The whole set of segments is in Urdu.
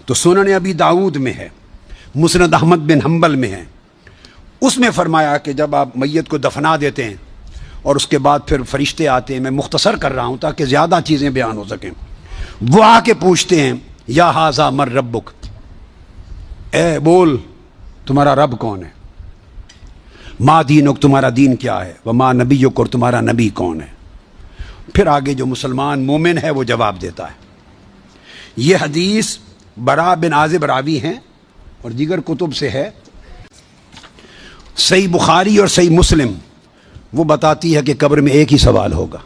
تو سنن ابی داؤد میں ہے، مسند احمد بن حنبل میں ہے، اس میں فرمایا کہ جب آپ میت کو دفنا دیتے ہیں اور اس کے بعد پھر فرشتے آتے ہیں، میں مختصر کر رہا ہوں تاکہ زیادہ چیزیں بیان ہو سکیں، وہ آ کے پوچھتے ہیں یا ھذا من ربک، اے بول تمہارا رب کون ہے، ما دینک تمہارا دین کیا ہے، وما نبیک اور تمہارا نبی کون ہے۔ پھر آگے جو مسلمان مومن ہے وہ جواب دیتا ہے۔ یہ حدیث برا بن عازب راوی ہیں اور دیگر کتب سے ہے، صحیح بخاری اور صحیح مسلم وہ بتاتی ہے کہ قبر میں ایک ہی سوال ہوگا۔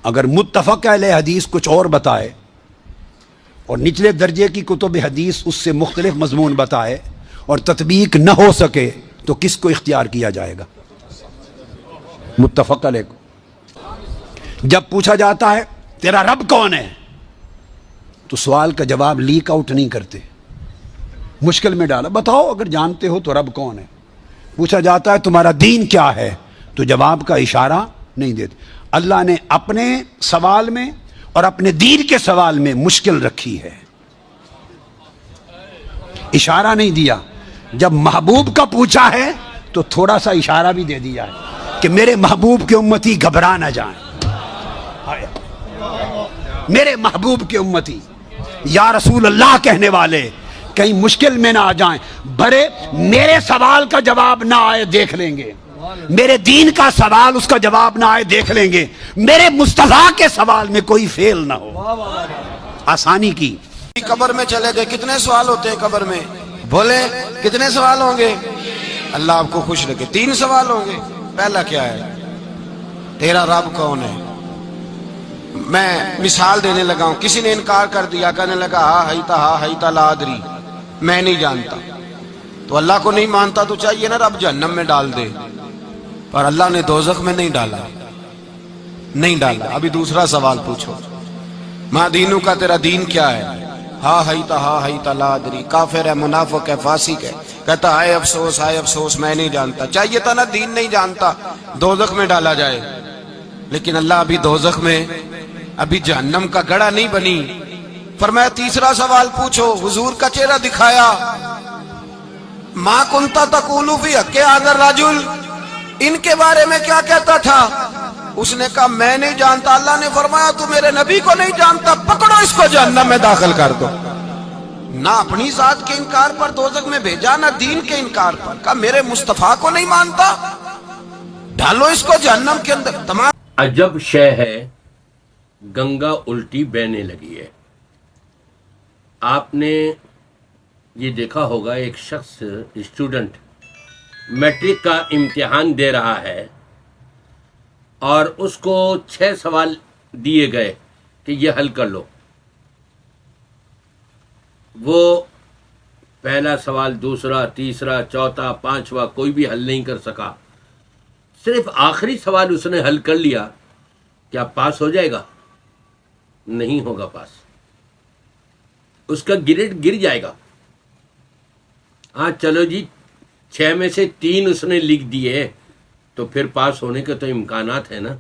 اگر متفق علیہ حدیث کچھ اور بتائے اور نچلے درجے کی کتب حدیث اس سے مختلف مضمون بتائے اور تطبیق نہ ہو سکے تو کس کو اختیار کیا جائے گا؟ متفق علیہ کو۔ جب پوچھا جاتا ہے تیرا رب کون ہے تو سوال کا جواب لیک آؤٹ نہیں کرتے، مشکل میں ڈالا، بتاؤ اگر جانتے ہو تو رب کون ہے۔ پوچھا جاتا ہے تمہارا دین کیا ہے تو جواب کا اشارہ نہیں دیتے۔ اللہ نے اپنے سوال میں اور اپنے دین کے سوال میں مشکل رکھی ہے، اشارہ نہیں دیا۔ جب محبوب کا پوچھا ہے تو تھوڑا سا اشارہ بھی دے دیا ہے کہ میرے محبوب کے امتی گھبرا نہ جائیں، میرے محبوب کے امتی یا رسول اللہ کہنے والے کہیں مشکل میں نہ آ جائیں، بھرے میرے سوال کا جواب نہ آئے دیکھ لیں گے، میرے دین کا سوال اس کا جواب نہ آئے دیکھ لیں گے، میرے مصطفیٰ کے سوال میں کوئی فیل نہ ہو۔ آسانی کی۔ قبر میں چلے گئے، کتنے سوال ہوتے ہیں قبر میں؟ بولے کتنے سوال ہوں گے؟ اللہ آپ کو خوش رکھے، 3 سوال ہوں گے۔ پہلا کیا ہے؟ تیرا رب کون ہے؟ میں مثال دینے لگا ہوں، کسی نے انکار کر دیا، کہنے لگا ہا ہیتا لا ادری، میں نہیں جانتا، تو اللہ کو نہیں مانتا تو چاہیے نا رب جہنم میں ڈال دے، پر اللہ نے دوزخ میں نہیں ڈالا۔ ابھی دوسرا سوال پوچھو، ما دینو کا، تیرا دین کیا ہے؟ ہا ہیتا لا ادری، کافر ہے، منافق ہے، فاسق ہے، کہتا ہائے افسوس میں نہیں جانتا، چاہیے تھا نا دین نہیں جانتا دوزخ میں ڈالا جائے، لیکن اللہ ابھی دوزخ میں، ابھی جہنم کا گڑھا نہیں بنی۔ فرمایا تیسرا سوال پوچھو، حضور کا چہرہ دکھایا، ما کنتا تقولو فی حق ھذا الرجل، ان کے بارے میں کیا کہتا تھا؟ اس نے کہا میں نہیں جانتا۔ اللہ نے فرمایا تو میرے نبی کو نہیں جانتا، پکڑو اس کو جہنم میں داخل کر دو۔ نہ اپنی ذات کے انکار پر دوزخ میں بھیجا، نہ دین کے انکار پر، کہا میرے مصطفیٰ کو نہیں مانتا، ڈالو اس کو جہنم کے اندر۔ تمام عجب شے ہے، گنگا الٹی بہنے لگی ہے۔ آپ نے یہ دیکھا ہوگا، ایک شخص اسٹوڈنٹ میٹرک کا امتحان دے رہا ہے اور اس کو 6 سوال دیے گئے کہ یہ حل کر لو۔ وہ پہلا سوال، دوسرا، تیسرا، چوتھا، 5واں کوئی بھی حل نہیں کر سکا، صرف آخری سوال اس نے حل کر لیا۔ کیا پاس ہو جائے گا؟ نہیں ہوگا پاس، اس کا گریڈ گر جائے گا۔ ہاں چلو جی، 6 میں سے 3 اس نے لکھ دیے تو پھر پاس ہونے کے تو امکانات ہیں نا۔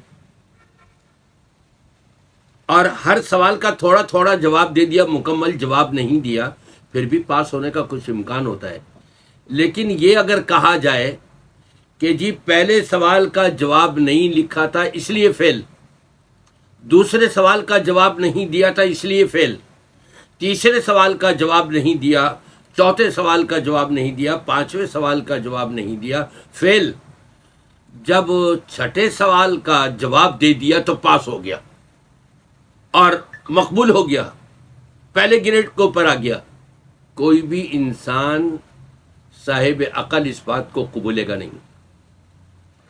اور ہر سوال کا تھوڑا تھوڑا جواب دے دیا، مکمل جواب نہیں دیا، پھر بھی پاس ہونے کا کچھ امکان ہوتا ہے۔ لیکن یہ اگر کہا جائے کہ جی پہلے سوال کا جواب نہیں لکھا تھا اس لیے فیل، دوسرے سوال کا جواب نہیں دیا تھا اس لیے فیل، تیسرے سوال کا جواب نہیں دیا، چوتھے سوال کا جواب نہیں دیا، 5ویں سوال کا جواب نہیں دیا، فیل۔ جب 6ٹھے سوال کا جواب دے دیا تو پاس ہو گیا اور مقبول ہو گیا، پہلے گریڈ کو اوپر آ گیا۔ کوئی بھی انسان صاحب عقل اس بات کو قبولے گا نہیں۔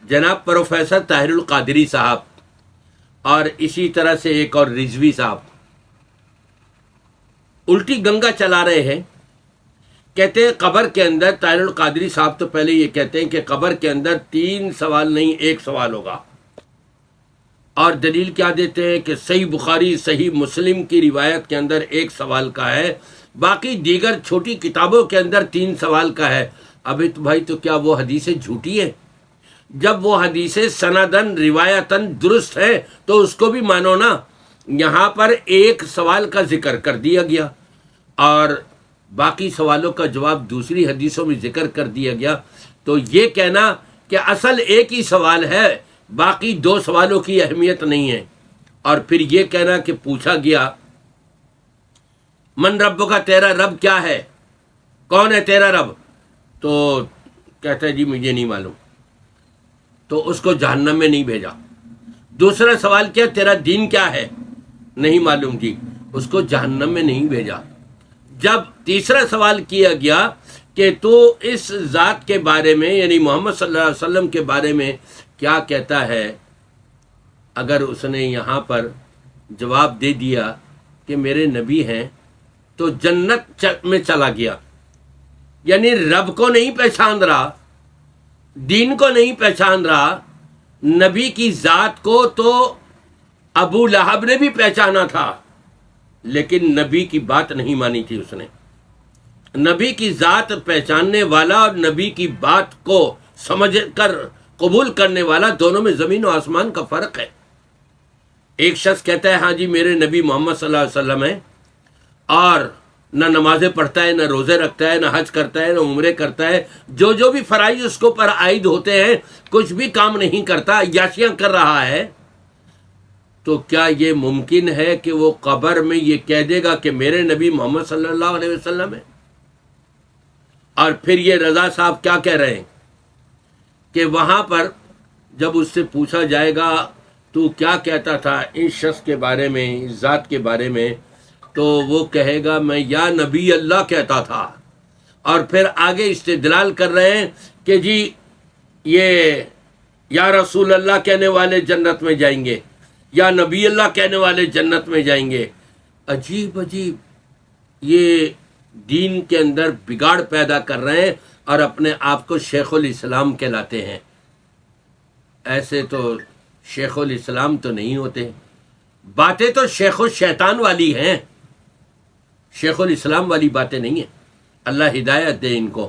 جناب پروفیسر طاہر القادری صاحب اور اسی طرح سے ایک اور رضوی صاحب الٹی گنگا چلا رہے ہیں، کہتے ہیں قبر کے اندر، طاہر القادری صاحب تو پہلے یہ کہتے ہیں کہ قبر کے اندر 3 سوال نہیں 1 سوال ہوگا، اور دلیل کیا دیتے ہیں کہ صحیح بخاری صحیح مسلم کی روایت کے اندر 1 سوال کا ہے، باقی دیگر چھوٹی کتابوں کے اندر 3 سوال کا ہے۔ ابھی تو بھائی تو کیا وہ حدیثیں جھوٹی ہیں؟ جب وہ حدیثیں سندن روایتاً درست ہیں تو اس کو بھی مانو نا۔ یہاں پر ایک سوال کا ذکر کر دیا گیا اور باقی سوالوں کا جواب دوسری حدیثوں میں ذکر کر دیا گیا، تو یہ کہنا کہ اصل ایک ہی سوال ہے، باقی دو سوالوں کی اہمیت نہیں ہے، اور پھر یہ کہنا کہ پوچھا گیا من رب کا، تیرا رب کیا ہے، کون ہے تیرا رب، تو کہتا ہے جی مجھے نہیں معلوم، تو اس کو جہنم میں نہیں بھیجا۔ دوسرا سوال کیا، تیرا دین کیا ہے، نہیں معلوم جی، اس کو جہنم میں نہیں بھیجا۔ جب تیسرا سوال کیا گیا کہ تو اس ذات کے بارے میں، یعنی محمد صلی اللہ علیہ وسلم کے بارے میں کیا کہتا ہے، اگر اس نے یہاں پر جواب دے دیا کہ میرے نبی ہیں، تو جنت میں چلا گیا، یعنی رب کو نہیں پہچان رہا، دین کو نہیں پہچان رہا، نبی کی ذات کو تو ابو لہب نے بھی پہچانا تھا، لیکن نبی کی بات نہیں مانی تھی اس نے۔ نبی کی ذات پہچاننے والا اور نبی کی بات کو سمجھ کر قبول کرنے والا، دونوں میں زمین و آسمان کا فرق ہے۔ ایک شخص کہتا ہے ہاں جی میرے نبی محمد صلی اللہ علیہ وسلم ہیں، اور نہ نمازیں پڑھتا ہے، نہ روزے رکھتا ہے، نہ حج کرتا ہے، نہ عمرے کرتا ہے، جو بھی فرائض اس کو پر عائد ہوتے ہیں کچھ بھی کام نہیں کرتا، عیاشیاں کر رہا ہے، تو کیا یہ ممکن ہے کہ وہ قبر میں یہ کہہ دے گا کہ میرے نبی محمد صلی اللہ علیہ وسلم ہے؟ اور پھر یہ رضا صاحب کیا کہہ رہے ہیں کہ وہاں پر جب اس سے پوچھا جائے گا تو کیا کہتا تھا اس شخص کے بارے میں، اس ذات کے بارے میں، تو وہ کہے گا میں یا نبی اللہ کہتا تھا، اور پھر آگے استدلال کر رہے ہیں کہ جی یہ یا رسول اللہ کہنے والے جنت میں جائیں گے، یا نبی اللہ کہنے والے جنت میں جائیں گے۔ عجیب عجیب یہ دین کے اندر بگاڑ پیدا کر رہے ہیں اور اپنے آپ کو شیخ الاسلام کہلاتے ہیں۔ ایسے تو شیخ الاسلام تو نہیں ہوتے، باتیں تو شیخ الشیطان والی ہیں، شیخ الاسلام والی باتیں نہیں ہیں۔ اللہ ہدایت دے ان کو۔